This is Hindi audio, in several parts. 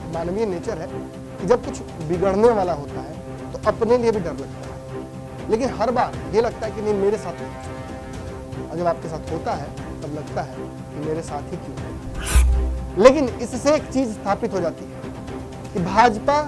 मानवीय नेचर है कि जब कुछ बिगड़ने वाला होता है तो अपने लिए भी डर लगता है, लेकिन हर बार ये लगता है कि नहीं मेरे साथ नहीं हो सकता, और जब आपके साथ होता है तब लगता है कि मेरे साथ ही क्यों हो। लेकिन इससे एक चीज स्थापित हो जाती है कि भाजपा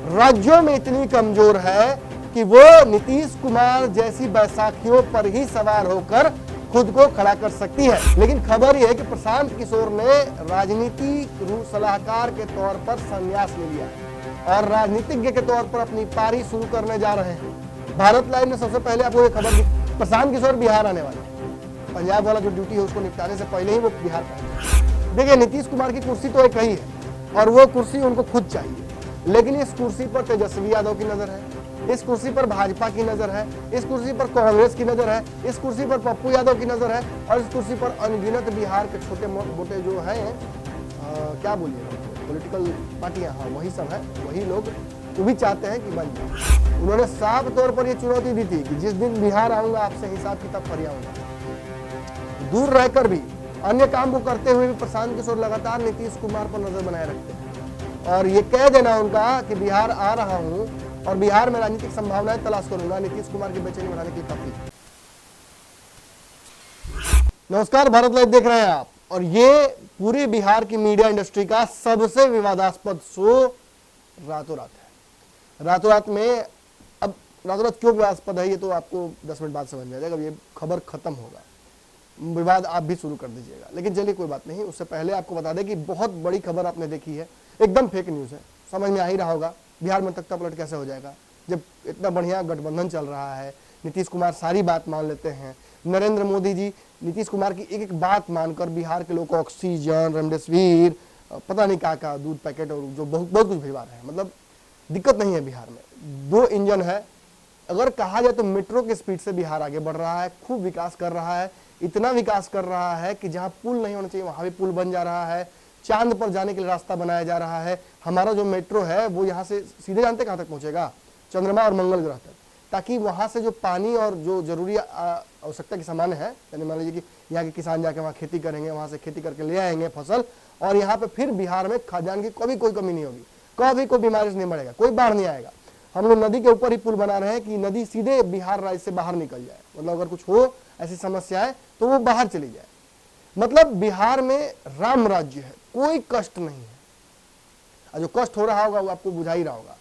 राज्यों में इतनी कमजोर है कि वो नीतीश कुमार जैसी बैसाखियों पर ही सवार होकर खुद को खड़ा कर सकती है। लेकिन खबर यह है कि प्रशांत किशोर ने राजनीतिक सलाहकार के तौर पर संन्यास ले लिया है और राजनीतिज्ञ के तौर पर अपनी पारी शुरू करने जा रहे हैं। भारत लाइव ने सबसे पहले आपको ये खबर दी, प्रशांत किशोर बिहार आने वाले हैं। पंजाब वाला जो ड्यूटी है उसको निपटाने से पहले ही वो बिहार पहुंचे। देखिए, नीतीश कुमार की कुर्सी तो एक ही है और वो कुर्सी उनको खुद चाहिए, लेकिन इस कुर्सी पर तेजस्वी यादव की नजर है, इस कुर्सी पर भाजपा की नजर है, इस कुर्सी पर कांग्रेस की नजर है, इस कुर्सी पर पप्पू यादव की नजर है और इस कुर्सी पर अनगिनत बिहार के छोटे मोटे जो हैं क्या बोलिए पॉलिटिकल पार्टियां, हाँ वही सब है, वही लोग वो भी चाहते हैं कि बन जाए। उन्होंने साफ तौर पर यह चुनौती दी थी कि जिस दिन बिहार आऊंगा आपसे हिसाब किताब फरियाऊंगा। दूर रहकर भी अन्य काम को करते हुए भी प्रशांत किशोर लगातार नीतीश कुमार पर नजर बनाए रखते हैं और ये कह देना उनका कि बिहार आ रहा हूं और बिहार में राजनीतिक संभावनाएं तलाश करूंगा, नीतीश कुमार की बेचैनी बढ़ाने के लिए काफी। नमस्कार, भारत लाइव देख रहे हैं आप और ये पूरे बिहार की मीडिया इंडस्ट्री का सबसे विवादास्पद शो रातों रात है। रातों रात में अब रातों रात क्यों विवादास्पद है ये तो आपको 10 मिनट बाद समझ में आ जाएगा। ये खबर खत्म होगा, विवाद आप भी शुरू कर दीजिएगा, लेकिन चलिए कोई बात नहीं। उससे पहले आपको बता दें कि बहुत बड़ी खबर आपने देखी है, एकदम फेक न्यूज है। समझ में आ ही रहा होगा बिहार में तख्ता पलट कैसे हो जाएगा जब इतना बढ़िया गठबंधन चल रहा है। नीतीश कुमार सारी बात मान लेते हैं, नरेंद्र मोदी जी नीतीश कुमार की एक एक बात मानकर बिहार के लोग को ऑक्सीजन, रेमडेसिविर, पता नहीं क्या दूध पैकेट और जो बहुत कुछ भिजवा रहे हैं। मतलब दिक्कत नहीं है बिहार में। 2 इंजन है, अगर कहा जाए तो मेट्रो की स्पीड से बिहार आगे बढ़ रहा है, खूब विकास कर रहा है। इतना विकास कर रहा है कि जहां पुल नहीं होना चाहिए वहां भी पुल बन जा रहा है, चांद पर जाने के लिए रास्ता बनाया जा रहा है। हमारा जो मेट्रो है वो यहाँ से सीधे जानते कहाँ तक पहुंचेगा, चंद्रमा और मंगल ग्रह तक, ताकि वहां से जो पानी और जो जरूरी आवश्यकता के सामान है, यानी मान लीजिए कि यहाँ के किसान जाके वहाँ खेती करेंगे, वहां से खेती करके ले आएंगे फसल, और यहाँ पे फिर बिहार में खाद्यान्न की कभी कोई कमी नहीं होगी, कभी कोई बीमारी से नहीं बढ़ेगा, कोई बाढ़ नहीं आएगा। हम लोग नदी के ऊपर ही पुल बना रहे हैं कि नदी सीधे बिहार राज्य से बाहर निकल जाए, मतलब अगर कुछ हो ऐसी समस्याएं तो वो बाहर चली जाए। मतलब बिहार में राम राज्य है, कोई कष्ट नहीं है। और जो कष्ट हो रहा होगा वो आपको बुझा ही रहा होगा।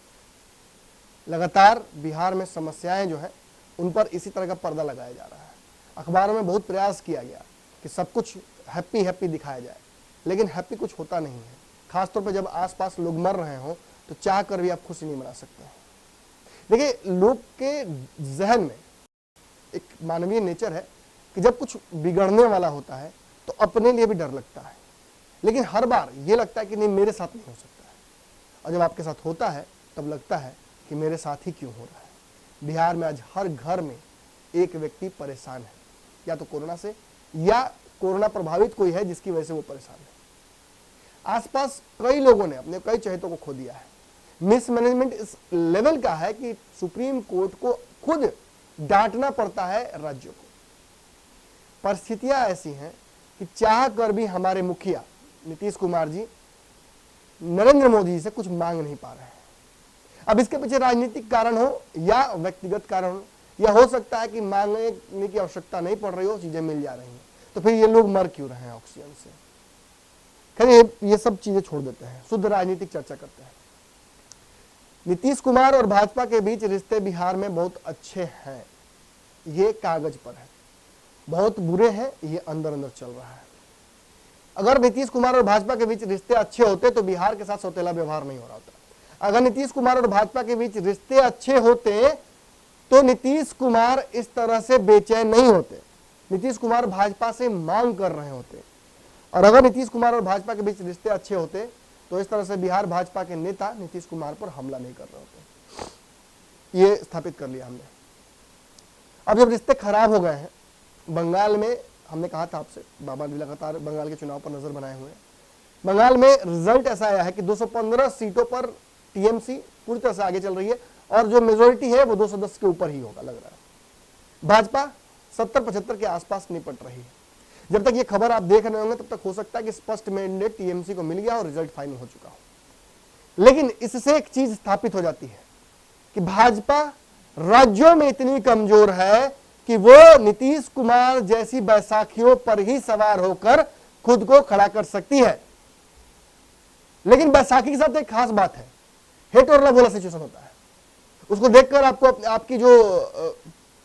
लगातार बिहार में समस्याएं जो है उन पर इसी तरह का पर्दा लगाया जा रहा है। अखबारों में बहुत प्रयास किया गया कि सब कुछ हैप्पी हैप्पी दिखाया जाए, लेकिन हैप्पी कुछ होता नहीं है। खासतौर पर जब आसपास लोग मर रहे हो तो चाह कर भी आप खुशी नहीं मना सकते हैं। देखिए, लोग के जहन में एक मानवीय नेचर है कि जब कुछ बिगड़ने वाला होता है तो अपने लिए भी डर लगता है, लेकिन हर बार ये लगता है कि नहीं मेरे साथ नहीं हो सकता है, और जब आपके साथ होता है तब लगता है कि मेरे साथ ही क्यों हो रहा है। बिहार में आज हर घर में एक व्यक्ति परेशान है, या तो कोरोना से या कोरोना प्रभावित कोई है जिसकी वजह से वो परेशान है। आसपास कई लोगों ने अपने कई चहेतों को खो दिया है। मिसमैनेजमेंट इस लेवल का है कि सुप्रीम कोर्ट को खुद डांटना पड़ता है राज्यों को। परिस्थितियां ऐसी हैं कि चाह कर भी हमारे मुखिया नीतीश कुमार जी नरेंद्र मोदी जी से कुछ मांग नहीं पा रहे हैं। अब इसके पीछे राजनीतिक कारण हो या व्यक्तिगत कारण हो, या हो सकता है कि मांगने की आवश्यकता नहीं पड़ रही हो, चीजें मिल जा रही हैं, तो फिर ये लोग मर क्यों रहे हैं ऑक्सीजन से। खैर ये सब चीजें छोड़ देते हैं, शुद्ध राजनीतिक चर्चा करते हैं। नीतीश कुमार और भाजपा के बीच रिश्ते बिहार में बहुत अच्छे हैं, ये कागज पर है। बहुत बुरे हैं, ये अंदर अंदर चल रहा है। अगर नीतीश कुमार और भाजपा के बीच रिश्ते अच्छे होते तो बिहार के साथ सौतेला व्यवहार नहीं हो रहा होता। अगर नीतीश कुमार और भाजपा के बीच रिश्ते अच्छे होते तो नीतीश कुमार इस तरह से बेचैन नहीं होते, नीतीश कुमार भाजपा से मांग कर रहे होते। और अगर नीतीश कुमार और भाजपा के बीच रिश्ते अच्छे होते तो इस तरह से बिहार भाजपा के नेता नीतीश कुमार पर हमला नहीं कर रहे होते। ये स्थापित कर लिया हमने। अब जब रिश्ते खराब हो गए हैं, बंगाल में हमने कहा था आपसे, बाबा भी लगातार बंगाल के चुनाव पर नजर बनाए हुए हैं। बंगाल में रिजल्ट ऐसा आया है कि 215 सीटों पर टीएमसी पूरी तरह से आगे चल रही है और जो मेजोरिटी है वो 210 के ऊपर ही होगा लग रहा है। भाजपा 70-75 के आसपास निपट रही है। जब तक ये खबर आप देख रहे होंगे तब तक हो सकता है कि स्पष्ट मैंडेट टीएमसी को मिल गया और रिजल्ट फाइनल हो चुका हो। लेकिन इससे एक चीज स्थापित हो जाती है कि भाजपा राज्यों में इतनी कमजोर है कि वो नीतीश कुमार जैसी बैसाखियों पर ही सवार होकर खुद को खड़ा कर सकती है। लेकिन बैसाखी के साथ एक खास बात है, हेट और लव वाला सिचुएशन होता है। उसको देखकर आपको आपकी जो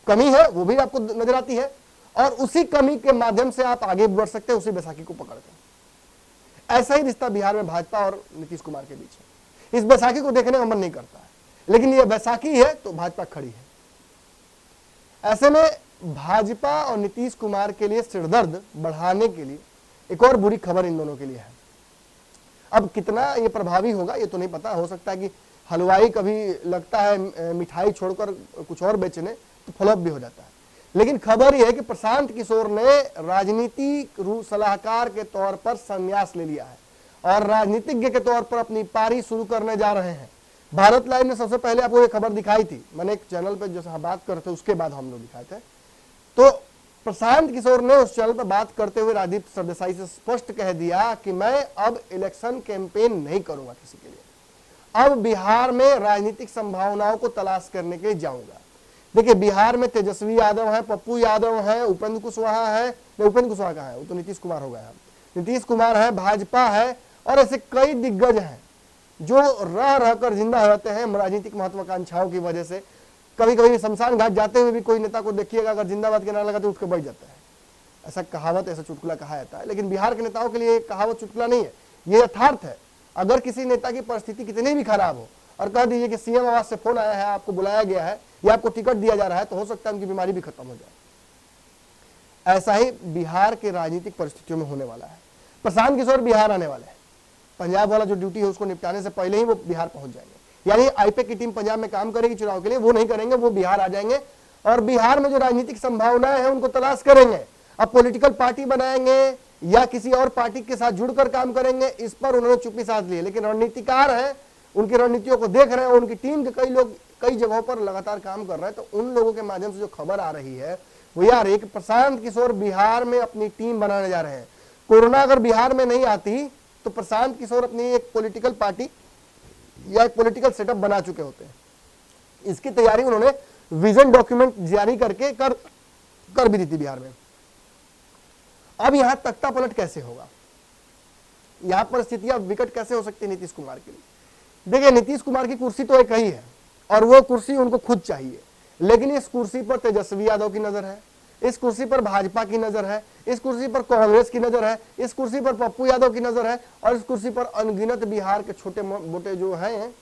कमी है वो भी आपको नजर आती है, और उसी कमी के माध्यम से आप आगे बढ़ सकते हैं उसी बैसाखी को पकड़कर। ऐसा ही रिश्ता बिहार में भाजपा और नीतीश कुमार के बीच है। इस बैसाखी को देखने का मन नहीं करता है, लेकिन ये बैसाखी है तो भाजपा खड़ी है। ऐसे में भाजपा और नीतीश कुमार के लिए सिरदर्द बढ़ाने के लिए एक और बुरी खबर इन दोनों के लिए है। अब कितना ये प्रभावी होगा ये तो नहीं पता, हो सकता है कि हलवाई कभी लगता है मिठाई छोड़कर कुछ और बेचने तो फ्लॉप भी हो जाता है। लेकिन खबर यह है कि प्रशांत किशोर ने राजनीतिक सलाहकार के तौर पर संन्यास ले लिया है और राजनीतिज्ञ के तौर पर अपनी पारी शुरू करने जा रहे हैं। भारत लाइव ने सबसे पहले आपको ये खबर दिखाई थी, मैंने एक चैनल पर जैसे बात कर रहे थे उसके बाद हम लोग दिखाए थे। तो प्रशांत किशोर ने उस चैनल पर बात करते हुए राजदीप सरदेसाई से स्पष्ट कह दिया कि मैं अब इलेक्शन कैंपेन नहीं करूंगा किसी के लिए, अब बिहार में राजनीतिक संभावनाओं को तलाश करने के लिए जाऊंगा। देखिए बिहार में तेजस्वी यादव है, पप्पू यादव है, उपेंद्र कुशवाहा है, उपेंद्र कुशवाहा का है, वो तो नीतीश कुमार हो गया है, नीतीश कुमार है, भाजपा है, और ऐसे कई दिग्गज हैं जो रह रहकर जिंदा हो जाते हैं राजनीतिक महत्वाकांक्षाओं की वजह से। कभी कभी शमशान घाट जाते हुए भी कोई नेता को देखिएगा अगर जिंदाबाद के नारा लगाते उठ के बैठ जाता है। ऐसा कहावत, ऐसा चुटकुला कहा जाता है, लेकिन बिहार के नेताओं के लिए कहावत चुटकुला नहीं है, ये यथार्थ है। अगर किसी नेता की परिस्थिति कितनी भी खराब हो और कह दीजिए कि सीएम आवास से फोन आया है, आपको बुलाया गया है या आपको टिकट दिया जा रहा है, तो हो सकता है उनकी बीमारी भी खत्म हो जाए। ऐसा ही बिहार के राजनीतिक परिस्थितियों में होने वाला है। प्रशांत किशोर बिहार आने वाले हैं, पंजाब वाला जो ड्यूटी है उसको निपटाने से पहले ही वो बिहार पहुंच जाएंगे। यानी आईपीएफ की टीम पंजाब में काम करेगी चुनाव के लिए, वो नहीं करेंगे, वो बिहार आ जाएंगे और बिहार में जो राजनीतिक संभावनाएं हैं उनको तलाश करेंगे। अब पॉलिटिकल पार्टी बनाएंगे या किसी और पार्टी के साथ जुड़कर काम करेंगे, इस पर उन्होंने चुप्पी साध ली है। लेकिन रणनीतिकार हैं, उनकी रणनीतियों को देख रहे हैं, उनकी टीम के कई लोग कई जगहों पर लगातार काम कर रहे हैं। तो उन लोगों के माध्यम से जो खबर आ रही है वो यार एक प्रशांत किशोर बिहार में अपनी टीम बनाने जा रहे हैं। कोरोना अगर बिहार में नहीं आती तो प्रशांत किशोर अपनी एक पॉलिटिकल पार्टी या एक पॉलिटिकल सेटअप बना चुके होते हैं। इसकी तैयारी उन्होंने विजन डॉक्यूमेंट जारी करके कर भी दी थी बिहार में। अब यहां तख्ता पलट कैसे होगा, यहां परिस्थितियां विकट कैसे हो सकती है नीतीश कुमार के लिए। देखिए नीतीश कुमार की कुर्सी तो एक ही है और वो कुर्सी उनको खुद चाहिए, लेकिन इस कुर्सी पर तेजस्वी यादव की नजर है, इस कुर्सी पर भाजपा की नजर है, इस कुर्सी पर कांग्रेस की नजर है, इस कुर्सी पर पप्पू यादव की नजर है और इस कुर्सी पर अनगिनत बिहार के छोटे मोटे जो हैं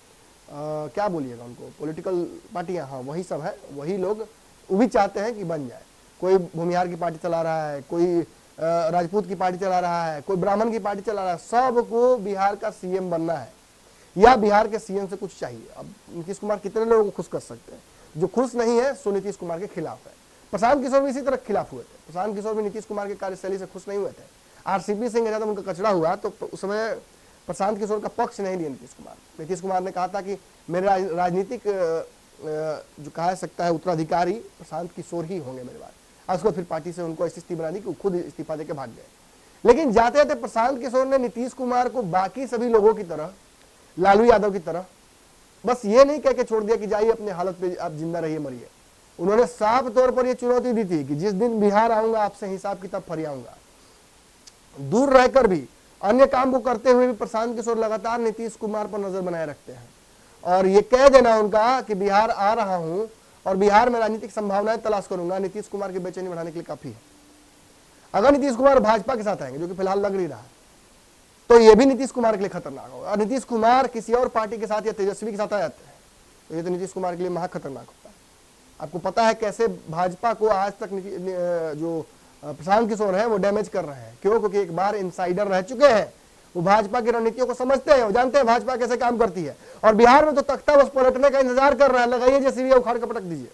क्या बोलिएगा उनको, पॉलिटिकल पार्टियां, हाँ वही सब है, वही लोग वो भी चाहते हैं कि बन जाए। कोई भूमिहार की पार्टी चला रहा है, कोई राजपूत की पार्टी चला रहा है, कोई ब्राह्मण की पार्टी चला रहा है, सबको बिहार का सीएम बनना है या बिहार के सीएम से कुछ चाहिए। अब नीतीश कुमार कितने लोगों को खुश कर सकते हैं, जो खुश नहीं है सो नीतीश कुमार के खिलाफ है। प्रशांत किशोर भी इसी तरह खिलाफ हुए थे, प्रशांत किशोर भी नीतीश कुमार के कार्यशैली से खुश नहीं हुए थे। आरसीपी सिंह जब उनका कचड़ा हुआ तो उस समय प्रशांत किशोर का पक्ष नहीं लिया नीतीश कुमार। नीतीश कुमार ने कहा था कि मेरे राजनीतिक जो कहा सकता है उत्तराधिकारी प्रशांत किशोर ही होंगे मेरे बाद। उसको फिर पार्टी से उनको ऐसी स्थिति बना दी कि खुद इस्तीफा देकर भाग गए। लेकिन जाते जाते प्रशांत किशोर ने नीतीश कुमार को बाकी सभी लोगों की तरह, लालू यादव की तरह, बस ये नहीं कह के छोड़ दिया कि जाइए अपने हालत पे आप जिंदा रहिए मरिए। उन्होंने साफ तौर पर यह चुनौती दी थी कि जिस दिन बिहार आऊंगा आपसे हिसाब किताब फरियाऊंगा। दूर रहकर भी अन्य काम को करते हुए भी प्रशांत किशोर लगातार नीतीश कुमार पर नजर बनाए रखते हैं और ये कह देना उनका कि बिहार आ रहा हूं और बिहार में राजनीतिक संभावनाएं तलाश करूंगा, नीतीश कुमार की बेचैनी बढ़ाने के लिए काफी है। अगर नीतीश कुमार भाजपा के साथ आएंगे, जो कि फिलहाल लग नहीं रहा है, तो यह भी नीतीश कुमार के लिए खतरनाक होगा। और नीतीश कुमार किसी और पार्टी के साथ या तेजस्वी के साथ आ जाते हैं तो ये तो नीतीश कुमार के लिए महा खतरनाक होता है। आपको पता है कैसे भाजपा को आज तक जो प्रशांत किशोर है वो डैमेज कर रहे हैं। क्यों? क्योंकि एक बार इनसाइडर रह चुके हैं, वो भाजपा की रणनीतियों को समझते हैं, वो जानते हैं भाजपा कैसे काम करती है। और बिहार में तो तख्ता बस पलटने का इंतजार कर रहा है, लगाइए जेसीबी उखाड़ के पटक दीजिए।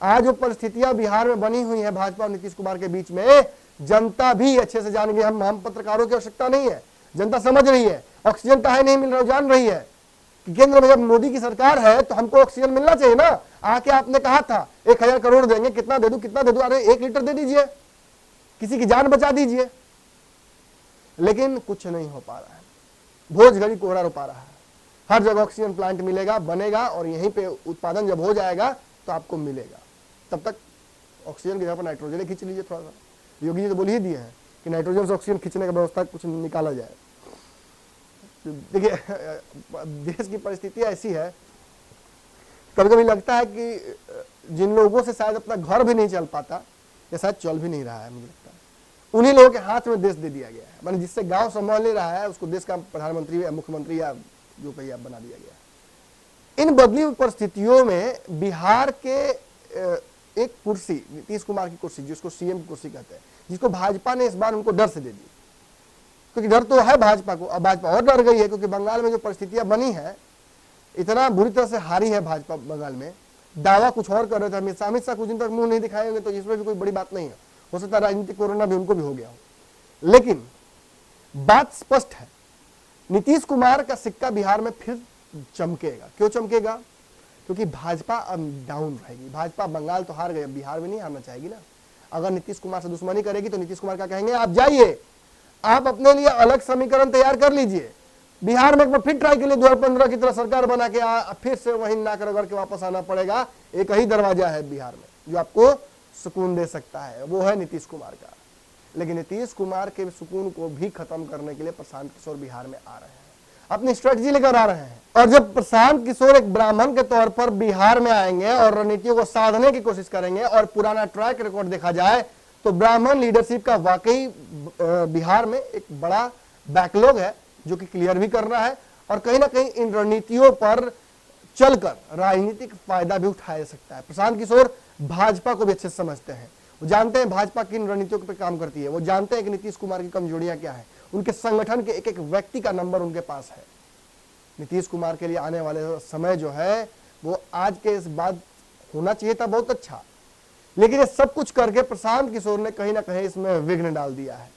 आज जो परिस्थितियां बिहार में बनी हुई है भाजपा और नीतीश कुमार के बीच में, जनता भी अच्छे से जान गई। हम पत्रकारों की आवश्यकता नहीं है, जनता समझ रही है। ऑक्सीजन काहे नहीं मिल रहा, जान रही है कि केंद्र में जब मोदी की सरकार है तो हमको ऑक्सीजन मिलना चाहिए ना। आके आपने कहा था 1000 करोड़ देंगे, कितना दे दूं कितना दे दूं, अरे 1 लीटर दे दीजिए, किसी की जान बचा दीजिए। लेकिन कुछ नहीं हो पा रहा है, भोज घड़ी कोहरा रुपा रहा है। हर जगह ऑक्सीजन प्लांट मिलेगा, बनेगा, और यहीं पे उत्पादन जब हो जाएगा तो आपको मिलेगा। तब तक ऑक्सीजन की जगह पर नाइट्रोजन खींच लीजिए थोड़ा सा। योगी जी तो बोल ही दिए हैं कि नाइट्रोजन से ऑक्सीजन खींचने का व्यवस्था कुछ निकाला जाए। देखिए देश की परिस्थिति ऐसी है, कभी कभी लगता है कि जिन लोगों से शायद अपना घर भी नहीं चल पाता, या शायद चल भी नहीं रहा है, मुझे लगता है उन्हीं लोगों के हाथ में देश दे दिया गया है। माने जिससे गांव संभाल नहीं रहा है उसको देश का प्रधानमंत्री या मुख्यमंत्री या जो कहिए बना दिया गया है। इन बदली हुई परिस्थितियों में बिहार के एक कुर्सी, नीतीश कुमार की कुर्सी, जिसको सीएम की कुर्सी कहते हैं, जिसको भाजपा ने इस बार उनको डर से दे दी, क्योंकि डर तो है भाजपा को। अब भाजपा और डर गई है, क्योंकि बंगाल में जो परिस्थितियां बनी है, इतना बुरी तरह से हारी है भाजपा बंगाल में। दावा कुछ और कर रहे थे अमित शाह कुछ दिन तक मुंह नहीं दिखाएंगे, तो इसमें भी कोई बड़ी बात नहीं है, हो सकता है राजनीतिक कोरोना भी उनको भी हो गया हो। लेकिन बात स्पष्ट है, नीतीश कुमार का सिक्का बिहार में फिर चमकेगा। क्यों चमकेगा? क्योंकि भाजपा अब डाउन रहेगी। भाजपा बंगाल तो हार गई, बिहार में नहीं हारना चाहेगी ना। अगर नीतीश कुमार से दुश्मनी करेगी तो नीतीश कुमार क्या कहेंगे, आप जाइए, आप अपने लिए अलग समीकरण तैयार कर लीजिए, बिहार में एक बार फिर ट्राई के लिए 2015 की तरह सरकार बना के फिर से वही नाक रगड़ के वापस आना पड़ेगा। एक ही दरवाजा है बिहार में जो आपको सुकून दे सकता है, वो है नीतीश कुमार का। लेकिन नीतीश कुमार के सुकून को भी खत्म करने के लिए प्रशांत किशोर बिहार में आ रहे हैं, अपनी स्ट्रेटजी लेकर आ रहे हैं। और जब प्रशांत किशोर एक ब्राह्मण के तौर पर बिहार में आएंगे और रणनीतियों को साधने की कोशिश करेंगे, और पुराना ट्रैक रिकॉर्ड देखा जाए तो ब्राह्मण लीडरशिप का वाकई बिहार में एक बड़ा बैकलॉग है जो कि क्लियर भी करना है, और कहीं ना कहीं इन रणनीतियों पर चलकर राजनीतिक फायदा भी उठाया सकता है। प्रशांत किशोर भाजपा को भी अच्छे से समझते हैं, वो जानते हैं भाजपा किन रणनीतियों पर काम करती है, वो जानते हैं कि नीतीश कुमार की कमजोरियां क्या है, उनके संगठन के एक एक व्यक्ति का नंबर उनके पास है। नीतीश कुमार के लिए आने वाले समय जो है वो आज के इस बाद होना चाहिए था बहुत अच्छा, लेकिन ये सब कुछ करके प्रशांत किशोर ने कहीं ना कहीं इसमें विघ्न डाल दिया है।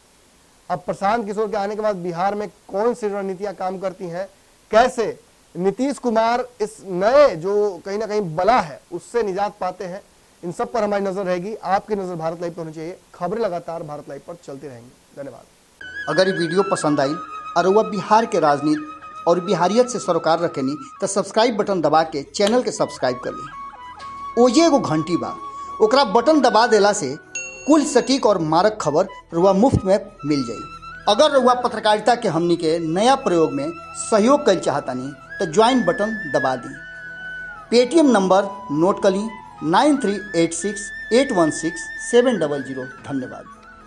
अब प्रशांत किशोर के आने के बाद बिहार में कौन सी रणनीतियां काम करती हैं, कैसे नीतीश कुमार इस नए जो कहीं ना कहीं बला है उससे निजात पाते हैं, इन सब पर हमारी नजर रहेगी। आपकी नजर भारत लाइव पर होनी चाहिए। खबरें लगातार भारत लाइव पर चलती रहेंगी। धन्यवाद। अगर ये वीडियो पसंद आई और वह बिहार के राजनीति और बिहारियत से सरोकार रखेनी तो सब्सक्राइब बटन दबा के चैनल के सब्सक्राइब कर ली। ओजे एगो घंटी बा, ओकरा बटन दबा देला से कुल सटीक और मारक खबर रुआ मुफ्त में मिल जाई। अगर रुआ पत्रकारिता के हमनी के नया प्रयोग में सहयोग कर चाहतानी तो ज्वाइन बटन दबा दी। पेटीएम नंबर नोट कर ली 9386816700। धन्यवाद।